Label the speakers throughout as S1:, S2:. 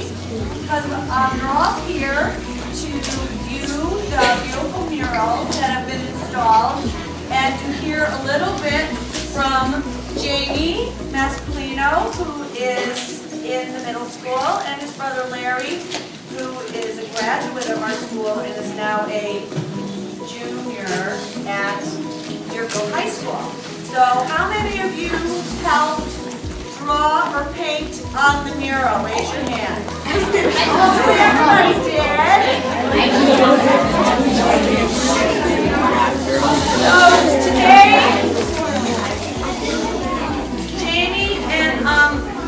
S1: because they're all here to view the beautiful murals that have been installed and to hear a little bit from Jamie Moscolino, who is in the middle school, and his brother Larry, who is a graduate of our school and is now a junior at Deerfield High School. So how many of you helped draw or paint on the mural? Raise your hand. Hopefully everybody did. So today, Jamie and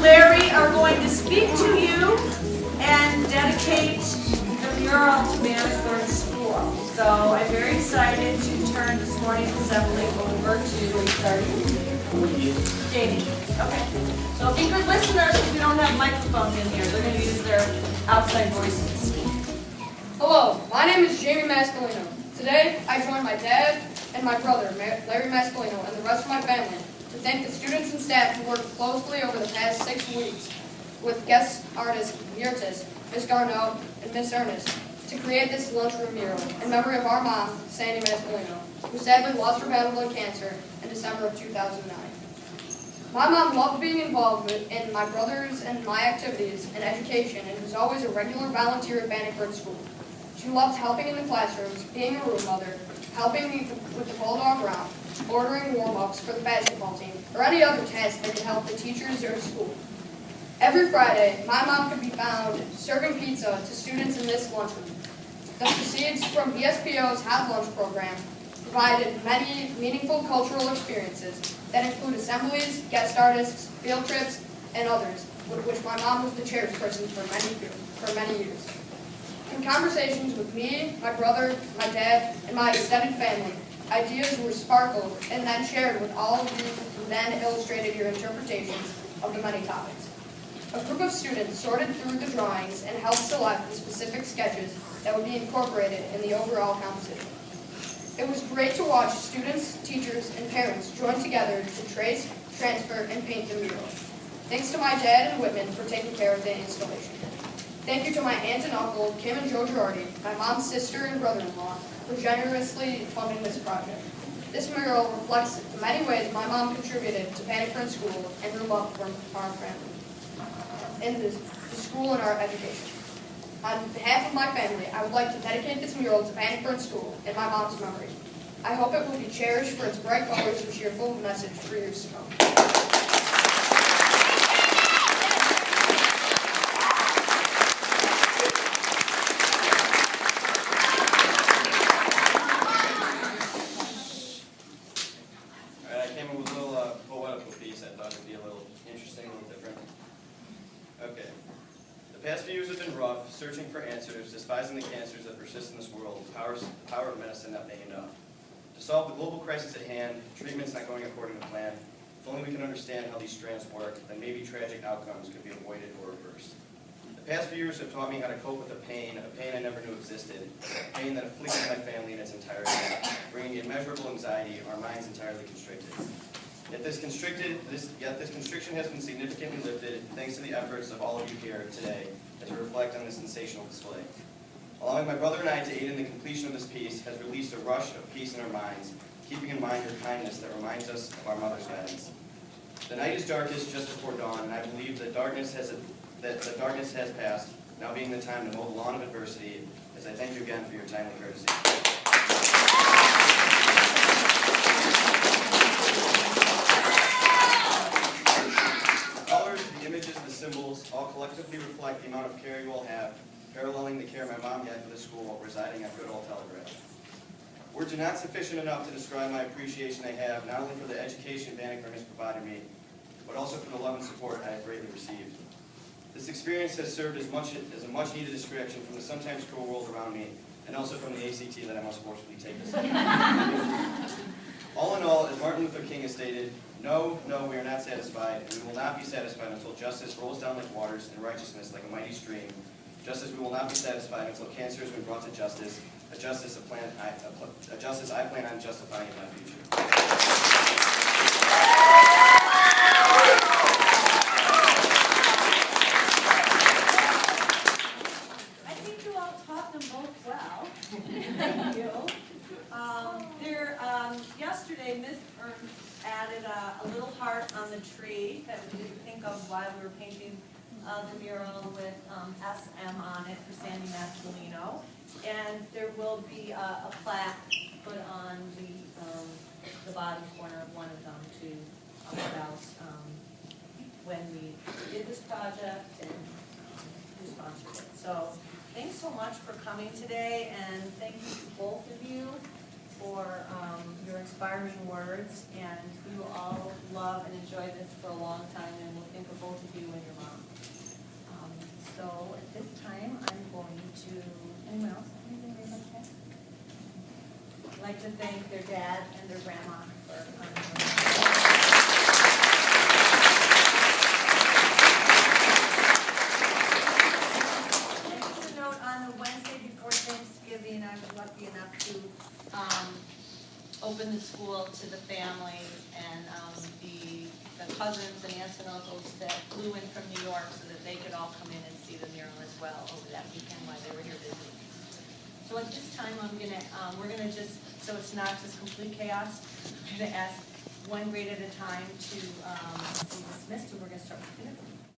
S1: Larry are going to speak to you and dedicate the mural to Bannockburn School. So I'm very excited to turn this morning's assembly over to Jamie. Okay. So be good listeners if we don't have microphones in here. They're going to use their outside voices.
S2: Hello, my name is Jamie Moscolino. Today, I joined my dad and my brother, Larry Moscolino, and the rest of my family to thank the students and staff who worked closely over the past 6 weeks with guest artist Mirtis, Miss Garneau, and Miss Ernest to create this lunchroom mural in memory of our mom, Sandy Moscolino, who sadly lost her battle with cancer in December of 2009. My mom loved being involved in my brother's and my activities and education and was always a regular volunteer at Bannockburn School. She loved helping in the classrooms, being a room mother, helping me with the bulldog round, ordering warm-ups for the basketball team, or any other task that could help the teachers or school. Every Friday, my mom could be found serving pizza to students in this lunchroom. The proceeds from BSPO's Hot Lunch program provided many meaningful cultural experiences that include assemblies, guest artists, field trips, and others, with which my mom was the chairperson for many years. In conversations with me, my brother, my dad, and my extended family, ideas were sparkled and then shared with all of you who then illustrated your interpretations of the many topics. A group of students sorted through the drawings and helped select the specific sketches that would be incorporated in the overall composition. It was great to watch students, teachers, and parents join together to trace, transfer, and paint the mural. Thanks to my dad and Whitman for taking care of the installation. Thank you to my aunt and uncle, Kim and Joe Girardi, my mom's sister and brother-in-law, for generously funding this project. This mural reflects the many ways my mom contributed to Bannockburn School and her love for our family, and the school and our education. On behalf of my family, I would like to dedicate this mural to Bannockburn School in my mom's memory. I hope it will be cherished for its bright colors and cheerful message for years to come.
S3: The past few years have been rough, searching for answers, despising the cancers that persist in this world, the power of medicine not being enough. To solve the global crisis at hand, treatments not going according to plan, if only we can understand how these strands work, then maybe tragic outcomes could be avoided or reversed. The past few years have taught me how to cope with a pain I never knew existed, a pain that afflicted my family in its entirety, bringing immeasurable anxiety, our minds entirely constricted. Yet this constriction has been significantly lifted thanks to the efforts of all of you here today as we reflect on this sensational display. Allowing my brother and I to aid in the completion of this piece has released a rush of peace in our minds, keeping in mind your kindness that reminds us of our mother's guidance. The night is darkest just before dawn, and I believe that the darkness has passed, now being the time to mow the lawn of adversity, as I thank you again for your timely courtesy. Symbols all collectively reflect the amount of care you all have, paralleling the care my mom had for the school residing at Good Old Telegraph. Words are not sufficient enough to describe my appreciation I have, not only for the education Bannockburn has provided me, but also for the love and support I have greatly received. This experience has served as a much-needed distraction from the sometimes cruel world around me, and also from the ACT that I must forcefully take this year. All in all, as Martin Luther King has stated, no, we are not satisfied, and we will not be satisfied until justice rolls down like waters and righteousness like a mighty stream, just as we will not be satisfied until cancer has been brought to justice, a justice I plan on justifying in my future.
S1: think of while we were painting the mural with SM on it for Sandy Mascolino. And there will be a plaque put on the bottom corner of one of them to about when we did this project and who sponsored it. So thanks so much for coming today, and thank you to both of you for your inspiring words. And we will all love and enjoy this for a long time, and we'll think of both of you and your mom. So at this time, I'm going to, anyone else? Anything they'd like to add? I'd like to thank their dad and their grandma for coming. Thanksgiving, I was lucky enough to open the school to the family and the cousins and aunts and uncles that flew in from New York so that they could all come in and see the mural as well over that weekend while they were here visiting. So at this time, we're gonna just, so it's not just complete chaos, I'm gonna ask one grade at a time to be dismissed, and we're gonna start with kindergarten.